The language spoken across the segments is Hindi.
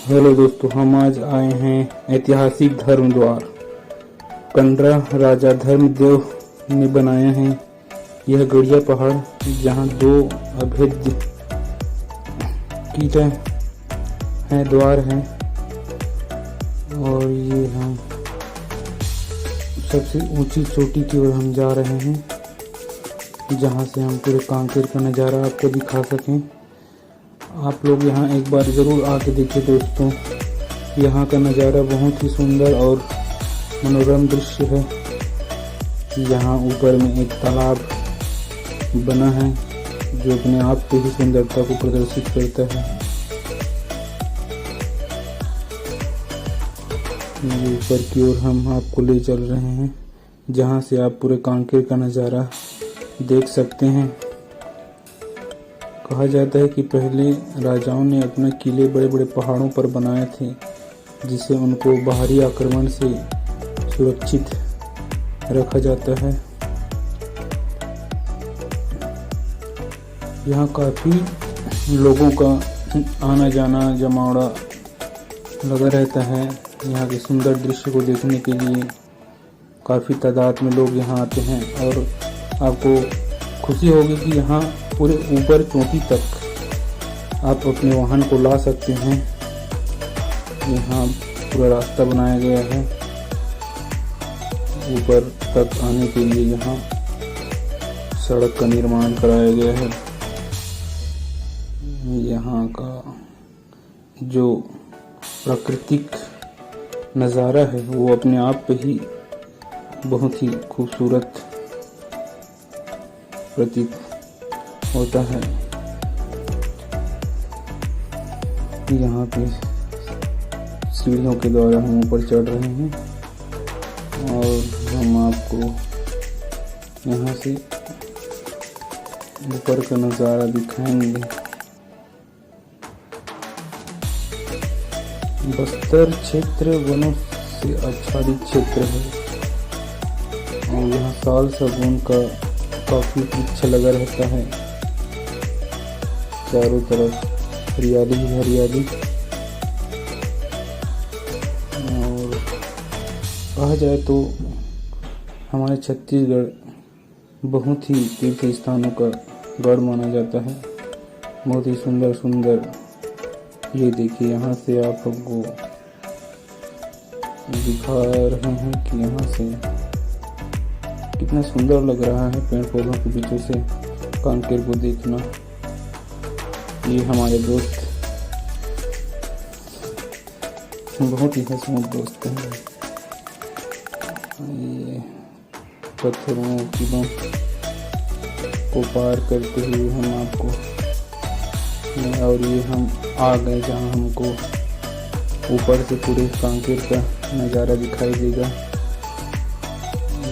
हेलो दोस्तों, हम आज आए हैं ऐतिहासिक धर्म द्वार। कंडरा राजा धर्मदेव ने बनाया है यह गड़िया पहाड़, जहाँ दो अभेद्य किले हैं, द्वार हैं। और ये हम सबसे ऊंची चोटी की ओर हम जा रहे हैं, जहाँ से हम पूरे कांकेर का नज़ारा आपको दिखा सकें। आप लोग यहाँ एक बार ज़रूर आके देखिए दोस्तों, यहाँ का नज़ारा बहुत ही सुंदर और मनोरम दृश्य है। यहाँ ऊपर में एक तालाब बना है जो अपने आप पे ही सुंदरता को प्रदर्शित करता है। ये ऊपर की ओर हम आपको ले चल रहे हैं, जहाँ से आप पूरे कांकेर का नज़ारा देख सकते हैं। कहा जाता है कि पहले राजाओं ने अपने किले बड़े बड़े पहाड़ों पर बनाए थे, जिसे उनको बाहरी आक्रमण से सुरक्षित रखा जाता है। यहाँ काफ़ी लोगों का आना जाना जमावड़ा लगा रहता है। यहाँ के सुंदर दृश्य को देखने के लिए काफ़ी तादाद में लोग यहाँ आते हैं, और आपको खुशी होगी कि यहाँ पूरे ऊपर चोटी तक आप अपने वाहन को ला सकते हैं। यहाँ पूरा रास्ता बनाया गया है ऊपर तक आने के लिए। यहाँ सड़क का निर्माण कराया गया है। यहाँ का जो प्राकृतिक नज़ारा है वो अपने आप पे ही बहुत ही खूबसूरत प्रतीत होता है। यहाँ पे सीढ़ियों के द्वारा हम ऊपर चढ़ रहे हैं, और हम आपको यहाँ से ऊपर का नज़ारा दिखाएंगे। बस्तर क्षेत्र वनों से आच्छादित क्षेत्र है, और यहाँ साल सागौन का काफ़ी वृक्ष लगा रहता है। चारों तरफ हरियाली ही हरियाली। और कहा जाए तो हमारे छत्तीसगढ़ बहुत ही तीर्थ स्थानों का गढ़ माना जाता है। बहुत ही सुंदर सुंदर, ये देखिए यहाँ से आप हमको दिखा रहे हैं कि यहाँ से कितना सुंदर लग रहा है पेड़ पौधों के बीचों से कांकेर को देखना। ये हमारे दोस्त बहुत ही हंसमुख दोस्त हैं। ये पत्थरों किलों को पार करते हुए हम आपको, और ये हम आ गए जहाँ हमको ऊपर से पूरे कांकेर का नज़ारा दिखाई देगा।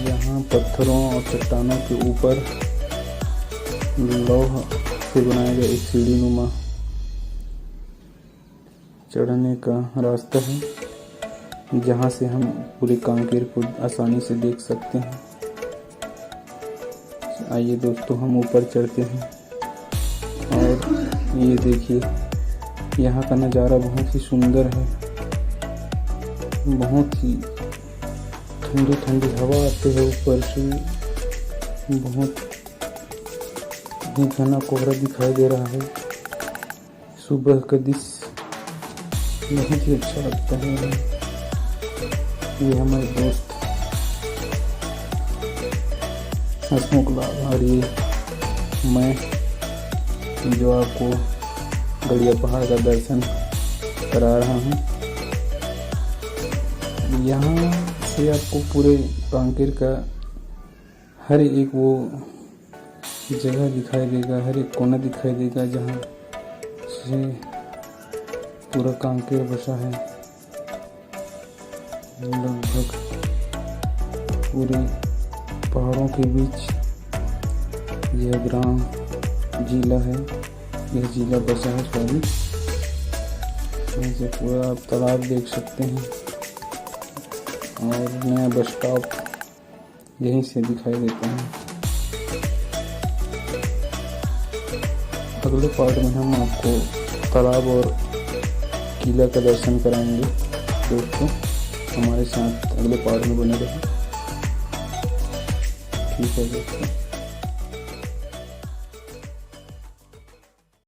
यहाँ पत्थरों और चट्टानों के ऊपर लौह से बनाया गया एक सीढ़ी नुमा चढ़ने का रास्ता है, जहाँ से हम पूरे कांकेर को आसानी से देख सकते हैं। आइए दोस्तों, हम ऊपर चढ़ते हैं, और ये देखिए यहाँ का नज़ारा बहुत ही सुंदर है। बहुत ही ठंडी ठंडी हवा आती है ऊपर से। बहुत ही घना कोहरा दिखाई दे रहा है। सुबह का दृश्य बहुत ही अच्छा लगता है। ये हमारे दोस्त हंसमुख लाल, और ये मैं जो आपको गड़िया पहाड़ का दर्शन करा रहा हूँ। यहाँ से आपको पूरे कांकेर का हर एक वो जगह दिखाई देगा, हर एक कोना दिखाई देगा, जहाँ से पूरा कांकेर बसा है। लगभग पूरे पहाड़ों के बीच यह ग्राम जिला है, यह जिला बसा है। सॉरी, यहाँ से पूरा आप तालाब देख सकते हैं, और नया बस स्टॉप यहीं से दिखाई देता है। अगले पार्ट में हम आपको तालाब और किला का दर्शन कराएंगे दोस्तों। हमारे साथ अगले पार्ट में बने रहे। ठीक है दोस्तों।